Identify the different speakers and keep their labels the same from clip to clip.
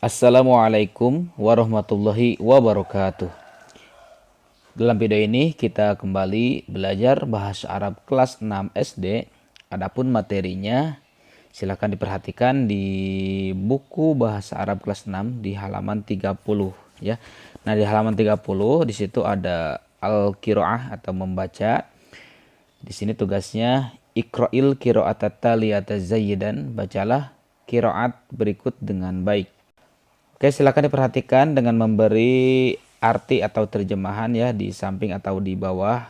Speaker 1: Assalamualaikum warahmatullahi wabarakatuh. Dalam video ini kita kembali belajar bahasa Arab kelas 6 SD. Adapun materinya silakan diperhatikan di buku bahasa Arab kelas 6 di halaman 30 ya. Nah, di halaman 30 di situ ada al-qiraah atau membaca. Di sini tugasnya iqra'il qira'atat taliyata zayyidan, bacalah qiraat berikut dengan baik. Oke, silakan diperhatikan dengan memberi arti atau terjemahan ya di samping atau di bawah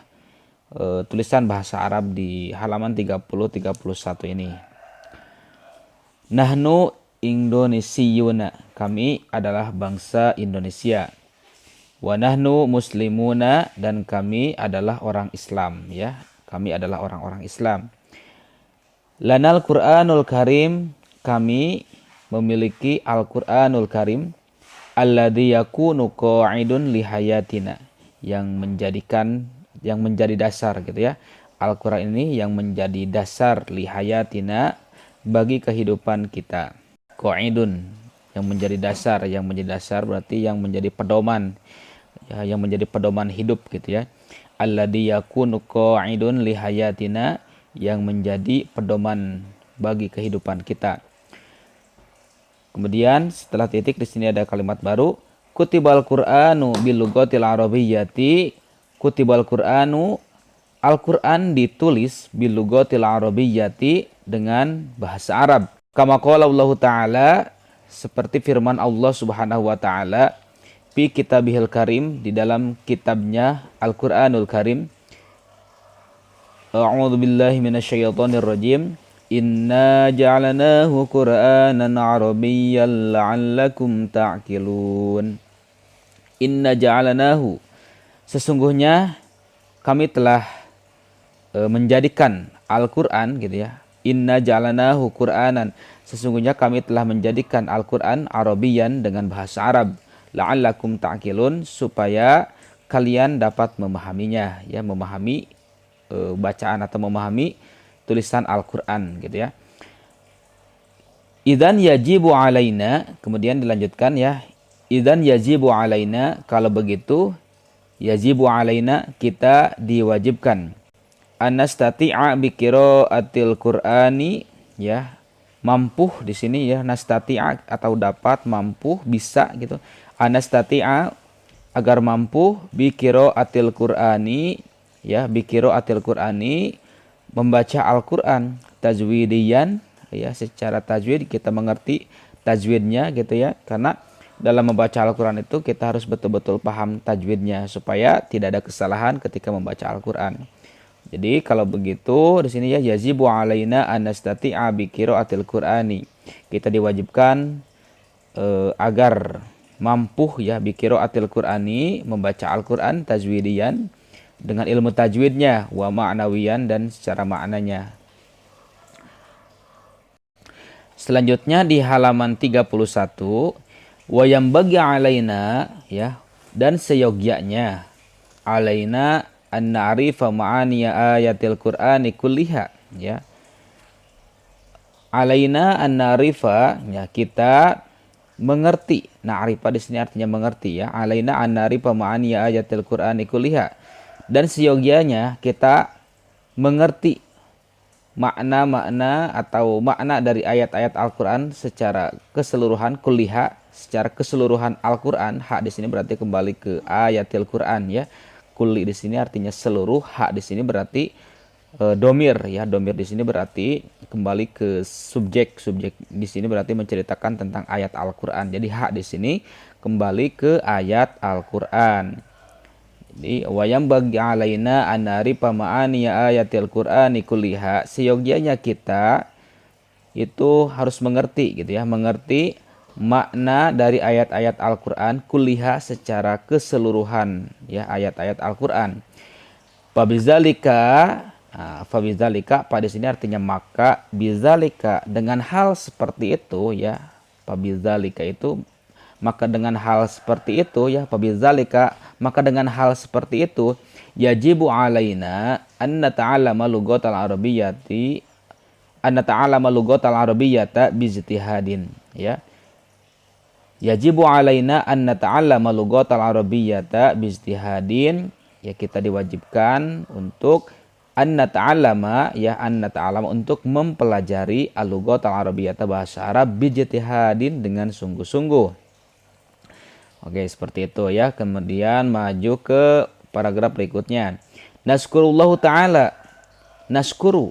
Speaker 1: tulisan bahasa Arab di halaman 30-31 ini. Nahnu Indonesiuna, kami adalah bangsa Indonesia. Wa nahnu muslimuna, dan kami adalah orang Islam ya. Kami adalah orang-orang Islam. Lanal Qur'anul Karim, kami memiliki Al-Qur'anul Karim, alladzi yakunu qa'idun li hayatina, yang menjadi dasar gitu ya. Al-Qur'an ini yang menjadi dasar li hayatina, bagi kehidupan kita. Qa'idun, yang menjadi dasar berarti yang menjadi pedoman ya, yang menjadi pedoman hidup gitu ya. Alladzi yakunu qa'idun li hayatina, yang menjadi pedoman bagi kehidupan kita. Kemudian setelah titik di sini ada kalimat baru, kutibal Qur'anu bil lughatil arabiyyati. Kutibal Qur'anu, Al-Qur'an ditulis bil lughatil arabiyyati, dengan bahasa Arab. Kama qala Allah Ta'ala, seperti firman Allah Subhanahu wa taala, fi kitabihil karim, di dalam kitabnya Al-Qur'anul Karim. A'udzu billahi minasyaitonir rajim. Inna ja'alnahu Qur'anan Arabiyyan la'allakum ta'qilun. Inna ja'alnahu, sesungguhnya kami telah menjadikan Al-Qur'an gitu ya. Inna ja'alnahu Qur'anan, sesungguhnya kami telah menjadikan Al-Qur'an Arabiyyan, dengan bahasa Arab. La'allakum ta'qilun, supaya kalian dapat memahaminya ya, memahami bacaan atau memahami tulisan Al-Qur'an gitu ya. Idzan yajibu alaina, kemudian dilanjutkan ya. Idzan yajibu alaina, kalau begitu yajibu alaina, kita diwajibkan. Anastati'a bi qiraatil Qur'ani ya. Mampu di sini ya, nastati'a atau dapat, mampu, bisa gitu. Anastati'a, agar mampu, bi qiraatil Qur'ani ya, bi qiraatil Qur'ani, membaca Al-Qur'an tajwidiyan ya, secara tajwid, kita mengerti tajwidnya gitu ya. Karena dalam membaca Al-Qur'an itu kita harus betul-betul paham tajwidnya supaya tidak ada kesalahan ketika membaca Al-Qur'an. Jadi kalau begitu di sini ya, yajibu alaina anastati'a bi qiraatil Qur'ani, kita diwajibkan agar mampu ya, bi qiraatil Qur'ani, membaca Al-Qur'an tajwidiyan, dengan ilmu tajwidnya, wa ma'nawiyan, dan secara maknanya. Selanjutnya di halaman 31, wa yambagi alaina ya, dan seyogyanya, alaina an na'rifa ma'aniya ayatil Qur'ani kulliha ya. Alaina an na'rifa ya, kita mengerti. Na'rifa di sini artinya mengerti ya. Alaina an na'rifa ma'aniya ayatil Qur'ani kulliha, dan seyogyanya kita mengerti makna-makna atau makna dari ayat-ayat Al-Qur'an secara keseluruhan, kulliha, secara keseluruhan Al-Qur'an. Hak di sini berarti kembali ke ayatil Qur'an ya. Kulli di sini artinya seluruh, hak di sini berarti domir ya. Domir di sini berarti kembali ke subjek. Subjek di sini berarti menceritakan tentang ayat Al-Qur'an. Jadi hak di sini kembali ke ayat Al-Qur'an. Jadi wayam bagi alaina anari pamaani ayatil Qur'ani kulliha, seyogyanya kita itu harus mengerti gitu ya, mengerti makna dari ayat-ayat Al-Qur'an kulliha, secara keseluruhan ya, ayat-ayat Al-Qur'an. Fabizalika, fabizalika pada sini artinya maka, bizalika dengan hal seperti itu ya. Fabizalika itu maka dengan hal seperti itu ya, fabizalika maka dengan hal seperti itu, yajibu alaina an nata'allama lughatal arabiyyati, an nata'allama lughatal arabiyyata bi ijtihadin ya. Yajibu alaina an nata'allama lughatal arabiyyata bijtihadin, ya kita diwajibkan untuk an nata'allama, ya an nata'allama untuk mempelajari al-lughatal arabiyyata bahasa Arab bijtihadin dengan sungguh-sungguh. Oke, seperti itu ya. Kemudian maju ke paragraf berikutnya. Naskurullahu ta'ala. Naskuru.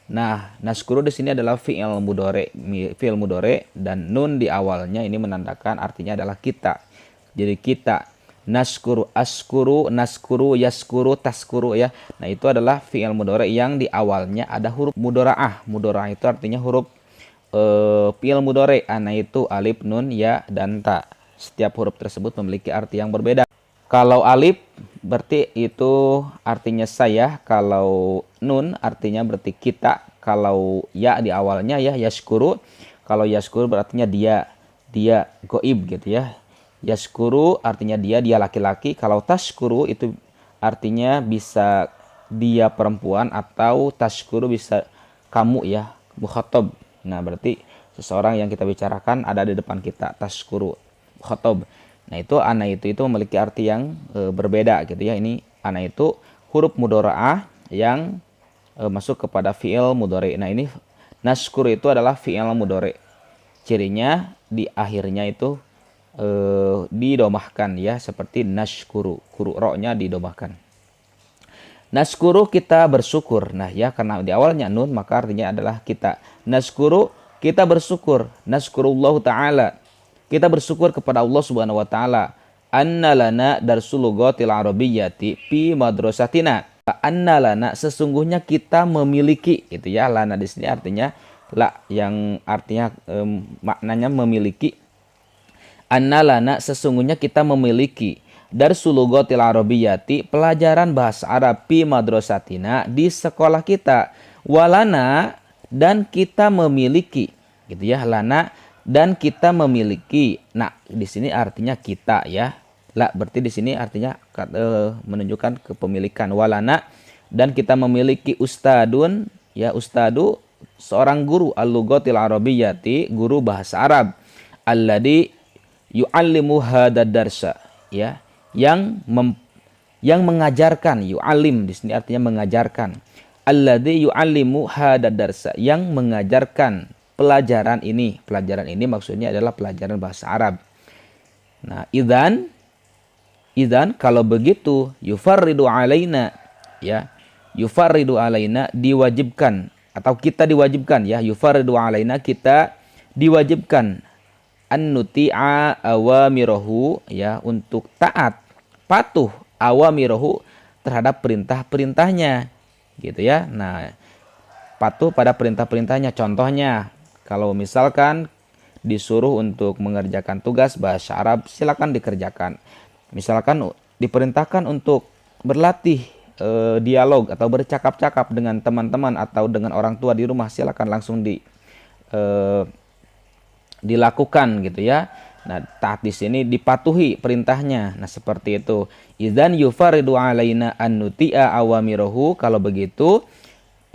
Speaker 1: Nah, naskuru di sini adalah fi'il mudhari dan nun di awalnya ini menandakan artinya adalah kita. Jadi kita naskuru, askuru, naskuru, yaskuru, taskuru ya. Nah, itu adalah fi'il mudhari yang di awalnya ada huruf mudharaah. Mudharaah itu artinya huruf fi'il mudhari. Nah, itu alif, nun, ya dan ta. Setiap huruf tersebut memiliki arti yang berbeda. Kalau alif berarti itu artinya saya, kalau nun artinya berarti kita, kalau ya di awalnya ya yaskuru, kalau yaskuru berartinya dia goib gitu ya. Yaskuru artinya dia laki-laki, kalau taskuru itu artinya bisa dia perempuan, atau taskuru bisa kamu ya, mukhatab. Nah, berarti seseorang yang kita bicarakan ada di depan kita, taskuru, mukhatab. Nah, itu ana itu memiliki arti yang berbeda gitu ya. Ini ana itu huruf mudharaah yang masuk kepada fi'il mudhari. Nah, ini naskuru itu adalah fi'il mudhari. Cirinya di akhirnya itu didomahkan ya, seperti nashkuru, kuru ro-nya didomahkan. Naskuru kita bersyukur. Nah, ya karena di awalnya nun maka artinya adalah kita. Naskuru kita bersyukur. Naskurullahu ta'ala. Kita bersyukur kepada Allah Subhanahu wa taala. Anna lana darsul lughatil arabiyyati fi madrasatina. Anna lana sesungguhnya kita memiliki, itu ya. Lana di sini artinya la, yang artinya maknanya memiliki. Anna lana sesungguhnya kita memiliki darsul lughatil arabiyyati, pelajaran bahasa Arab fi madrasatina, di sekolah kita. Walana, dan kita memiliki, gitu ya. Lana, dan kita memiliki. Nah, di sini artinya kita ya. La berarti di sini artinya menunjukkan kepemilikan. Walana, dan kita memiliki ustadun ya, ustadu seorang guru, al-lughatil arabiyyati, guru bahasa Arab, alladzi yu'allimu hadad darsa ya, yang mengajarkan. Yu'allim di sini artinya mengajarkan. Alladzi yu'allimu hadad darsa, yang mengajarkan pelajaran ini. Pelajaran ini maksudnya adalah pelajaran bahasa Arab. Nah, idzan kalau begitu, yufarridu alaina ya. Yufarridu alaina diwajibkan, atau kita diwajibkan ya. Yufarridu alaina kita diwajibkan, an nuti'a awamirahu ya, untuk taat, patuh, awamirahu terhadap perintah-perintahnya gitu ya. Nah, patuh pada perintah-perintahnya. Contohnya, kalau misalkan disuruh untuk mengerjakan tugas bahasa Arab, silakan dikerjakan. Misalkan diperintahkan untuk berlatih dialog atau bercakap-cakap dengan teman-teman atau dengan orang tua di rumah, silakan langsung dilakukan gitu ya. Nah, taat di sini dipatuhi perintahnya. Nah, seperti itu. Idzan yufaridu alaina an nuti'a awamirahu, kalau begitu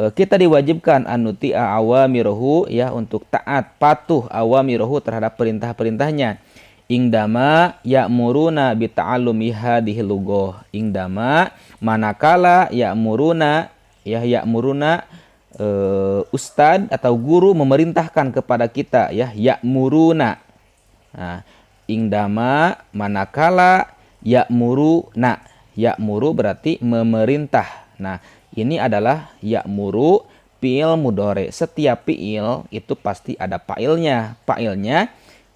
Speaker 1: kita diwajibkan an-nuti'a awamirahu ya, untuk taat, patuh, awamirahu terhadap perintah-perintahnya. Ingdama ya'muruna bita'allumi hadhihi lughah. Ingdama manakala ya'muruna ya, ya'muruna ustad atau guru memerintahkan kepada kita ya, ya'muruna. Nah, ingdama manakala ya'muruna. Ya'muru berarti memerintah. Nah, ini adalah ya'muru fi'il mudhari. Setiap fi'il itu pasti ada fa'ilnya. Fa'ilnya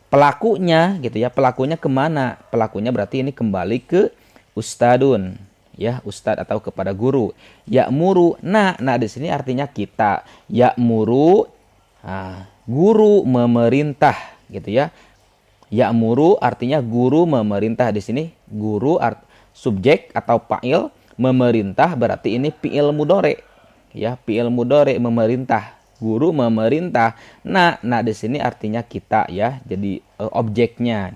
Speaker 1: pelakunya gitu ya. Pelakunya kemana? Pelakunya berarti ini kembali ke ustadun ya, ustad atau kepada guru. Ya'muru, nah di sini artinya kita. Ya'muru, guru memerintah gitu ya. Ya'muru artinya guru memerintah. Di sini guru subjek atau fa'il, memerintah berarti ini fi'il mudhari ya, fi'il mudhari memerintah, guru memerintah. Nah di sini artinya kita ya. Jadi objeknya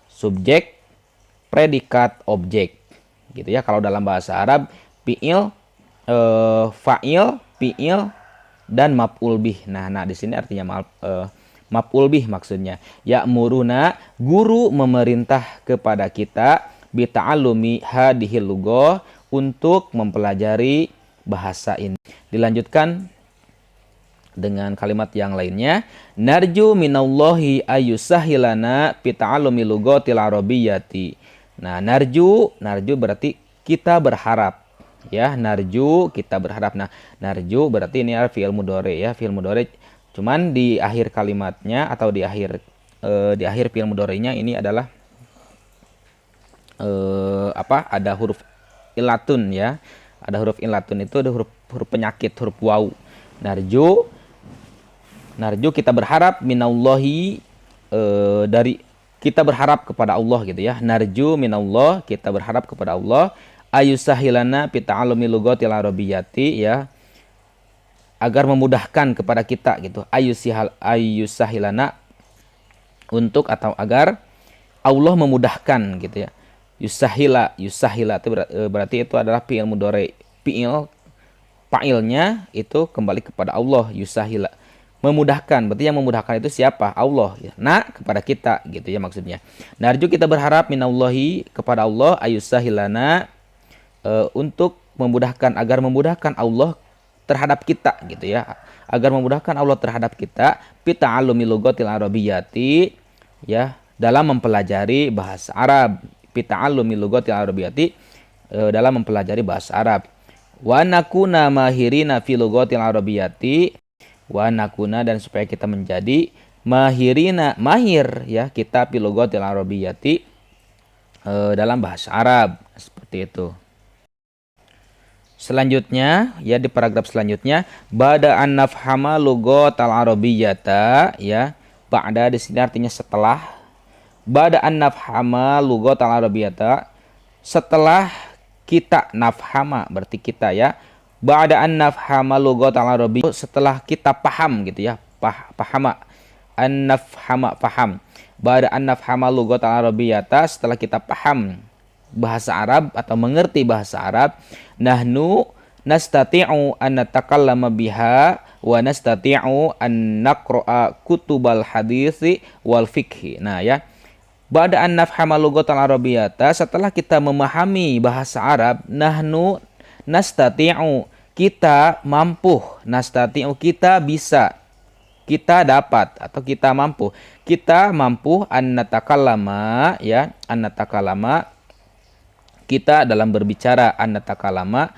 Speaker 1: subjek, predikat, objek gitu ya. Kalau dalam bahasa Arab fi'il, fa'il, fi'il dan maf'ul bih. Nah di sini artinya maf'ul bih maksudnya. Ya'muruna, guru memerintah kepada kita bita'allumi hadhil lughah, untuk mempelajari bahasa ini. Dilanjutkan dengan kalimat yang lainnya, narju minallahi ayyusahilana bita'allumi lughatil arabiyyati. Nah, narju berarti kita berharap, ya. Narju kita berharap. Nah, narju berarti ini adalah fi'il mudhari, ya, fi'il mudhari. Cuman di akhir kalimatnya atau di akhir fi'il mudhari'nya ini adalah ada huruf ilatun, ya. Ada huruf ilatun, itu ada huruf penyakit, huruf waw. Narju kita berharap, minallahi dari kita berharap kepada Allah gitu ya. Narju minallah, kita berharap kepada Allah, ayusahilana bita'allumi lughatil arabiyyati, ya, agar memudahkan kepada kita gitu. Ayusahilana untuk atau agar Allah memudahkan gitu ya. Yusahila itu berarti itu adalah fi'il mudhari. Fa'ilnya itu kembali kepada Allah, yusahila. Memudahkan, berarti yang memudahkan itu siapa? Allah. Ya. Nah, kepada kita gitu ya maksudnya. Narju kita berharap minallahi, kepada Allah, ayusahilana, untuk memudahkan, agar memudahkan Allah terhadap kita gitu ya. Agar memudahkan Allah terhadap kita bita'allumi lughatil arabiyyati, ya, dalam mempelajari bahasa Arab. Bita'allumi lughatil arabiyyati, dalam mempelajari bahasa Arab. Wa nakuna mahirina fi lughatil arabiyyati, wa nakuna, dan supaya kita menjadi mahirina, mahir, ya, kita fi lughatil arabiyyati, dalam bahasa Arab, seperti itu. Selanjutnya, ya, di paragraf selanjutnya, ba'da an nafhama lughatal arabiyyata, ya. Ba'da di sini artinya setelah. Ba'da an nafhama lughatal arabiyyata, setelah kita, nafhama berarti kita, ya. Ba'da an nafhama lughatal arabiyyata, setelah kita paham gitu ya. Pahama, an nafhama, paham. Ba'da an nafhama lughatal arabiyyata, setelah kita paham bahasa Arab atau mengerti bahasa Arab, nahnu nastati'u an natakallama biha wa nastati'u an naqra'a kutubal hadisi wal fiqhi. Nah, ya, ba'da an nafhama lughatal arabiyyata, setelah kita memahami bahasa Arab, nahnu nastati'u, kita mampu, nastati'u kita bisa, kita dapat atau kita mampu an natakallama, ya, an natakallama, kita dalam berbicara, an natakalama,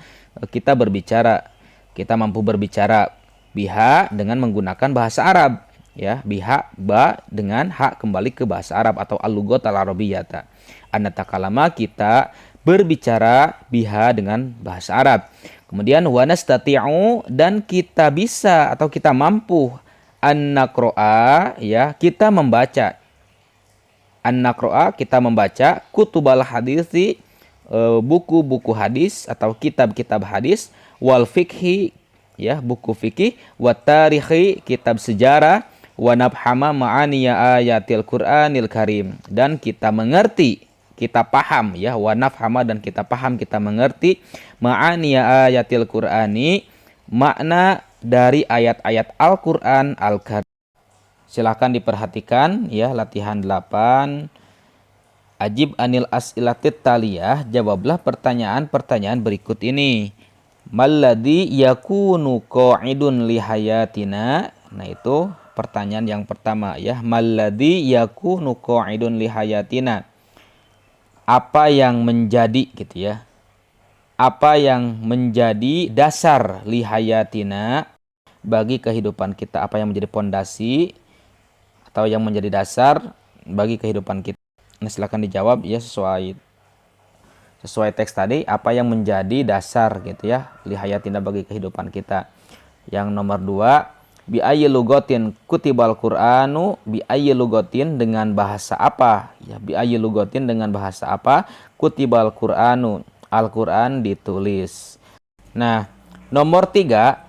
Speaker 1: kita berbicara, kita mampu berbicara, biha, dengan menggunakan bahasa Arab, ya, biha, ba, dengan hak kembali ke bahasa Arab atau al-lughatal arabiyyata. An natakalama, kita berbicara, biha, dengan bahasa Arab. Kemudian wa nastati'u, dan kita bisa atau kita mampu, an naqra'a, ya, kita membaca, an naqra'a, kita membaca, kutubal hadisi, buku-buku hadis atau kitab-kitab hadis, wal fikhi, ya, buku fikih, wa tarikhi, kitab sejarah, wa nafhama ma'aniya ayatil Qur'anil Karim, dan kita mengerti, kita paham, ya, wa nafhama, dan kita paham, kita mengerti, ma'aniya ayatil Qur'ani, makna dari ayat-ayat Al-Qur'an Al-Karim. Silakan diperhatikan, ya, latihan 8. Ajib anil as'ilatit taliyah, jawablah pertanyaan-pertanyaan berikut ini. Malladhi yakunu qa'idun lihayatina. Nah, itu pertanyaan yang pertama, ya. Malladhi yakunu qa'idun lihayatina. Apa yang menjadi gitu ya. Apa yang menjadi dasar lihayatina, bagi kehidupan kita, apa yang menjadi pondasi atau yang menjadi dasar bagi kehidupan kita. Nah, silakan dijawab, ya, sesuai teks tadi, apa yang menjadi dasar gitu ya, lihayatina, bagi kehidupan kita. Yang nomor 2, bi ayyi lughatin kutibal Qur'anu, bi ayyi lughatin, dengan bahasa apa, ya, bi ayyi lughatin, dengan bahasa apa, kutibal Qur'anu, Al-Qur'an ditulis. Nah, nomor 3,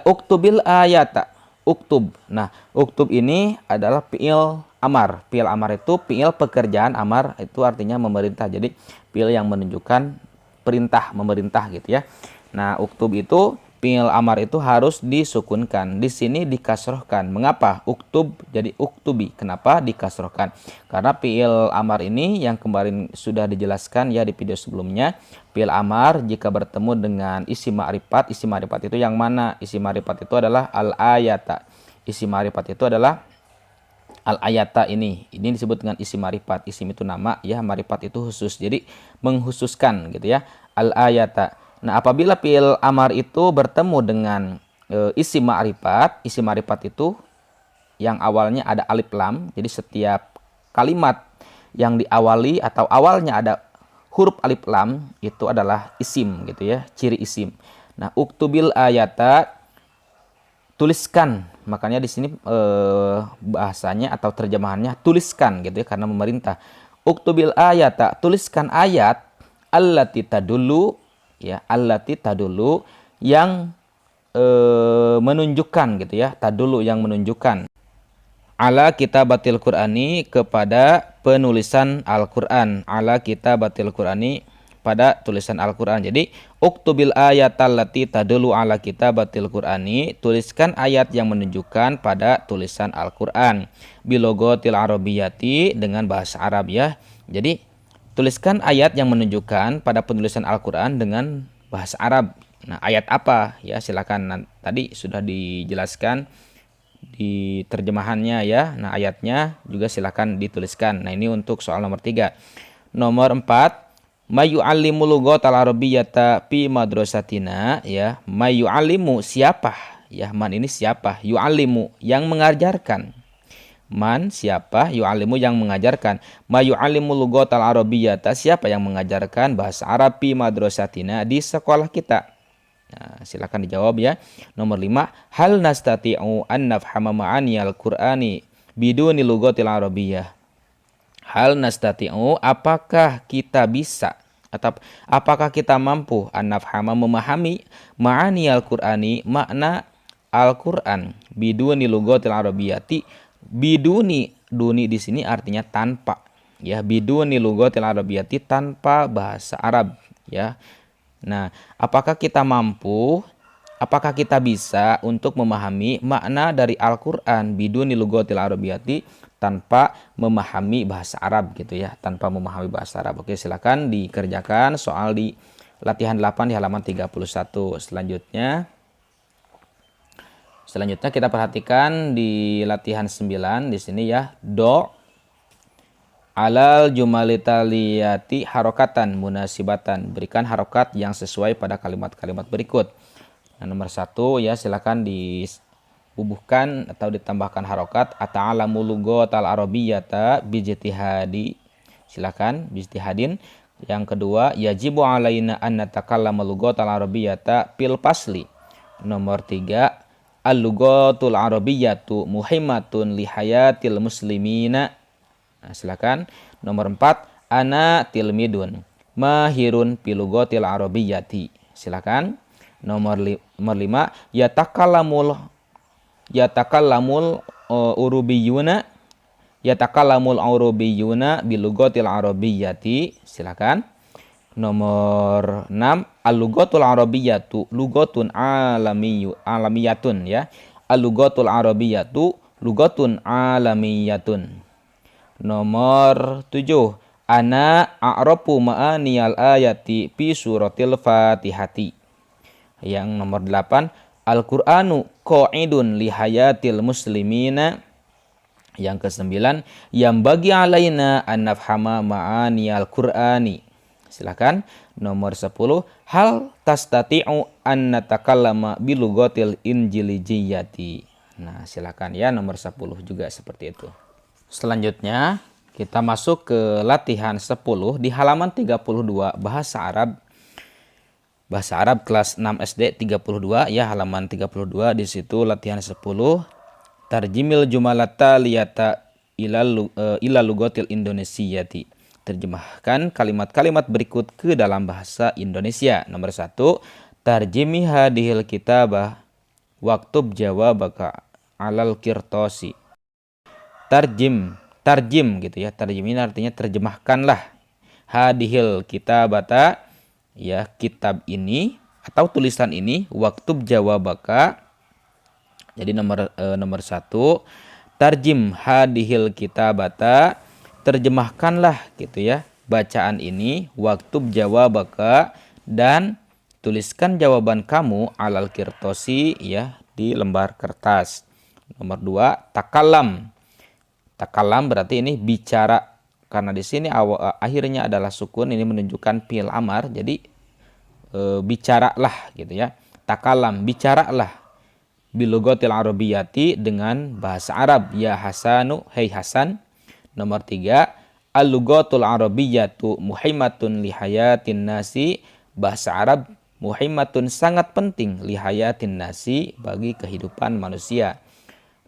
Speaker 1: uktubil ayata, uktub. Nah, uktub ini adalah fi'il amar. Fi'il amar itu fi'il pekerjaan, amar itu artinya memerintah. Jadi fi'il yang menunjukkan perintah, memerintah gitu ya. Nah, uktub itu fi'il amar itu harus disukunkan. Di sini dikasrohkan. Mengapa? Uktub jadi uktubi. Kenapa dikasrohkan? Karena fi'il amar ini yang kemarin sudah dijelaskan ya di video sebelumnya. Fi'il amar jika bertemu dengan isim ma'rifat. Isim ma'rifat itu yang mana? Isim ma'rifat itu adalah al-ayata. Isim ma'rifat itu adalah al-ayata ini disebut dengan isim ma'rifat. Isim itu nama ya, ma'rifat itu khusus. Jadi menghususkan gitu ya. Al-ayata. Nah, apabila fi'il amar itu bertemu dengan isim ma'rifat, isim ma'rifat itu yang awalnya ada alif lam. Jadi setiap kalimat yang diawali atau awalnya ada huruf alif lam itu adalah isim gitu ya, ciri isim. Nah, uktubil ayata, tuliskan. Makanya di sini bahasanya atau terjemahannya tuliskan gitu ya, karena memerintah. Uktubil ayata, tuliskan ayat allati tadullu ya, allati tadullu yang menunjukkan gitu ya, tadullu yang menunjukkan ala kitabatil Qur'ani, kepada penulisan Al-Qur'an. Ala kitabatil Qur'ani, pada tulisan Al-Qur'an. Jadi uktubil ayatal lati tadullu ala kitabatil Qur'ani, tuliskan ayat yang menunjukkan pada tulisan Al-Qur'an. Bilogotil arabiyyati, dengan bahasa Arab ya. Jadi tuliskan ayat yang menunjukkan pada penulisan Al-Qur'an dengan bahasa Arab. Nah, ayat apa ya, silakan, tadi sudah dijelaskan di terjemahannya ya. Nah, ayatnya juga silakan dituliskan. Nah, ini untuk soal nomor 3. Nomor 4, mayu'allimu lughatal arabiyyata fi madrasatina ya. Mayu'allimu, siapa ya, man ini siapa, yu'allimu yang mengajarkan. Man siapa, yu'allimu yang mengajarkan. Mayu'allimu lughatal arabiyyata, siapa yang mengajarkan bahasa Arab fi madrasatina, di sekolah kita. Nah, silakan dijawab ya. Nomor 5, hal nastati'u an nafhama ma'aniyal Qur'ani biduni lughatil arabiyyah. Hal nastati'u, apakah kita bisa atau apakah kita mampu an nafhama, memahami ma'aniyal Qur'ani, makna Al-Qur'an biduni lughatil arabiyyati. Biduni, duni di sini artinya tanpa ya, biduni lughatil arabiyyati, tanpa bahasa Arab ya. Nah, apakah kita mampu, apakah kita bisa untuk memahami makna dari Al-Qur'an biduni lughatil arabiyyati, tanpa memahami bahasa Arab gitu ya, tanpa memahami bahasa Arab. Oke, silakan dikerjakan soal di latihan 8 di halaman 31. Selanjutnya kita perhatikan di latihan 9 di sini ya. Do alal jumalitaliyati harokatan munasibatan, berikan harokat yang sesuai pada kalimat-kalimat berikut. Nah, nomor 1 ya, silakan dibubuhkan atau ditambahkan harokat. Ata'alamu lughatal arabiyyata bijtihadi, silakan bijtihadin. Yang kedua, yajibu alaina an natakallama lughatal arabiyyata fil fasli. Nomor 3, al-lughatul arabiyyatu muhimmatun li hayatil muslimina. Nah, silakan. Nomor 4, ana tilmidun mahirun fil lughatil arabiyyati. Silakan. Nomor 5, yatakallamul urubiyuna bil lughatil arabiyyati. Silakan. Nomor 6, al-lughatul arabiyyatu lughatun alamiyatun ya. Al-lughatul arabiyyatu lughatun alamiyatun. Nomor 7, ana a'rafu ma'aniyal ayati fi suratil Fatihati. Yang nomor 8, Al-Qur'anu qa'idun li hayatil muslimina. Yang ke-9, yang bagi alaina an nafhama ma'aniyal Qur'ani. Silakan. Nomor 10, hal tastati'u an natakallama bilughatil injilijiyati. Nah, silakan ya, nomor 10 juga seperti itu. Selanjutnya kita masuk ke latihan 10 di halaman 32, bahasa Arab. Bahasa Arab kelas 6 SD 32 ya, halaman 32. Di situ latihan 10, tarjimil jumalata liyata ila lughatil indonesiati. Terjemahkan kalimat-kalimat berikut ke dalam bahasa Indonesia. Nomor 1, tarjimi hadhil kitabah waktub jawabaka alal kirtosi. Tarjim gitu ya. Tarjim ini artinya terjemahkanlah. Hadhil kitabata ya, kitab ini. atau tulisan ini waktub jawabaka. Jadi nomor 1, tarjim hadihil kitabata, terjemahkanlah gitu ya bacaan ini, waktub jawabaka, dan tuliskan jawaban kamu alal kirtosi ya di lembar kertas. Nomor 2, takalam. Takalam berarti ini bicara, karena di sini akhirnya adalah sukun, ini menunjukkan fi'il amar, jadi bicaralah gitu ya. Takalam, bicaralah bilugotil arabiyati, dengan bahasa Arab. Ya Hasanu, hei Hasan. Nomor 3, al-lugotul arabiyatu muhimmatun lihayatin nasi, bahasa Arab muhimmatun sangat penting lihayatin nasi, bagi kehidupan manusia.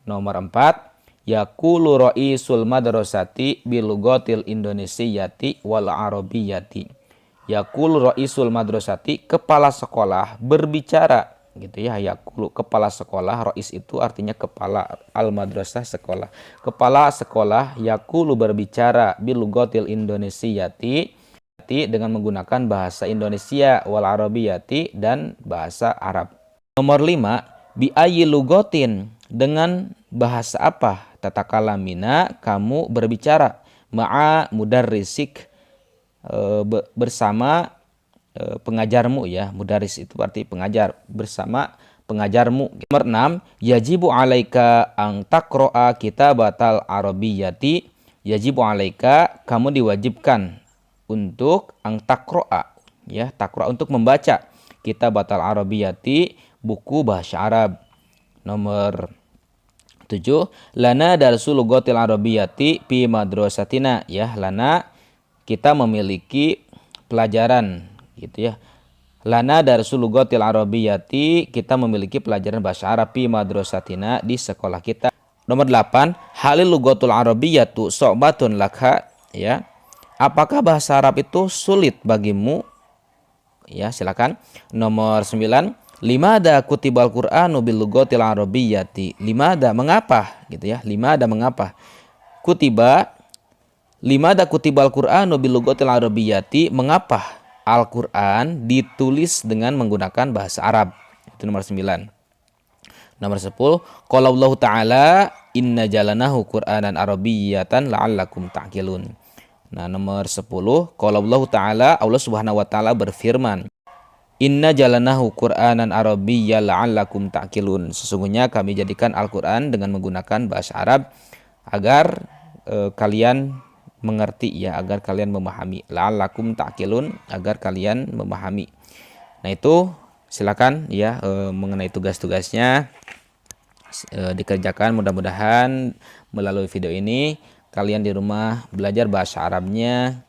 Speaker 1: Nomor 4, yaqulu ra'isul madrasati bilugotil indonesiyati wal arabiyati. Yaqulu ra'isul madrasati, kepala sekolah berbicara gitu ya. Yaqulu, kepala sekolah, ra'is itu artinya kepala, al madrasah sekolah. Kepala sekolah yaqulu berbicara bilugotil indonesiyati, dengan menggunakan bahasa Indonesia, wal arabiyati, dan bahasa Arab. Nomor 5, bi ayyi lugotin, dengan bahasa apa tatakalamina, kamu berbicara, ma'a mudarrisik, bersama pengajarmu ya. Mudarris itu berarti pengajar, bersama pengajarmu. Nomor 6, yajibu alaika ang taqra'a kitabatal arabiyyati. Yajibu alaika, kamu diwajibkan untuk ang taqra'a ya, taqra' untuk membaca, kitabatal arabiyyati, buku bahasa Arab. Nomor 7, lana darsul lugotil arabiyati fi madrasatina ya. Lana, kita memiliki pelajaran gitu ya. Lana darsul lugotil arabiyati, kita memiliki pelajaran bahasa Arab fi madrasatina, di sekolah kita. Nomor 8, halil lugotul arabiyatu so'batun lakha ya. Apakah bahasa Arab itu sulit bagimu? Ya, silakan. Nomor 9, limada kutibal Qur'anu bil lugotil arabiyyati. Limada, mengapa gitu ya. Limada, mengapa. Kutiba, limada kutibal Qur'anu bil lugotil arabiyyati, mengapa Al-Qur'an ditulis dengan menggunakan bahasa Arab. Itu nomor 9. Nomor 10, qala Allah Ta'ala inna jalanahu Qur'anan arabiyyatan la'allakum ta'qilun. Nah, nomor 10, qala Allah Ta'ala, Allah Subhanahu wa taala berfirman, inna jalanahu Qur'anan arabiyya la'allakum ta'qilun. Sesungguhnya kami jadikan Al-Qur'an dengan menggunakan bahasa Arab agar kalian mengerti ya, agar kalian memahami. La'allakum ta'qilun, agar kalian memahami. Nah, itu silakan ya mengenai tugas-tugasnya dikerjakan. Mudah-mudahan melalui video ini kalian di rumah belajar bahasa Arabnya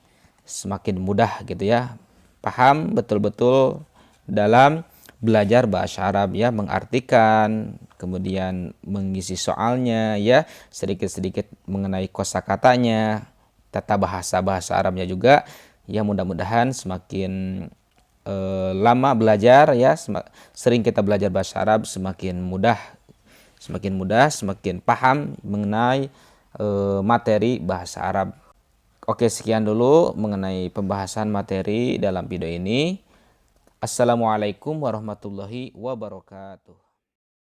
Speaker 1: semakin mudah gitu ya. Paham betul-betul dalam belajar bahasa Arab ya, mengartikan, kemudian mengisi soalnya ya, sedikit-sedikit mengenai kosakatanya, tata bahasa Arabnya juga ya. Mudah-mudahan semakin lama belajar ya, sering kita belajar bahasa Arab, semakin mudah, semakin paham mengenai materi bahasa Arab. Oke, sekian dulu mengenai pembahasan materi dalam video ini. Assalamualaikum warahmatullahi wabarakatuh.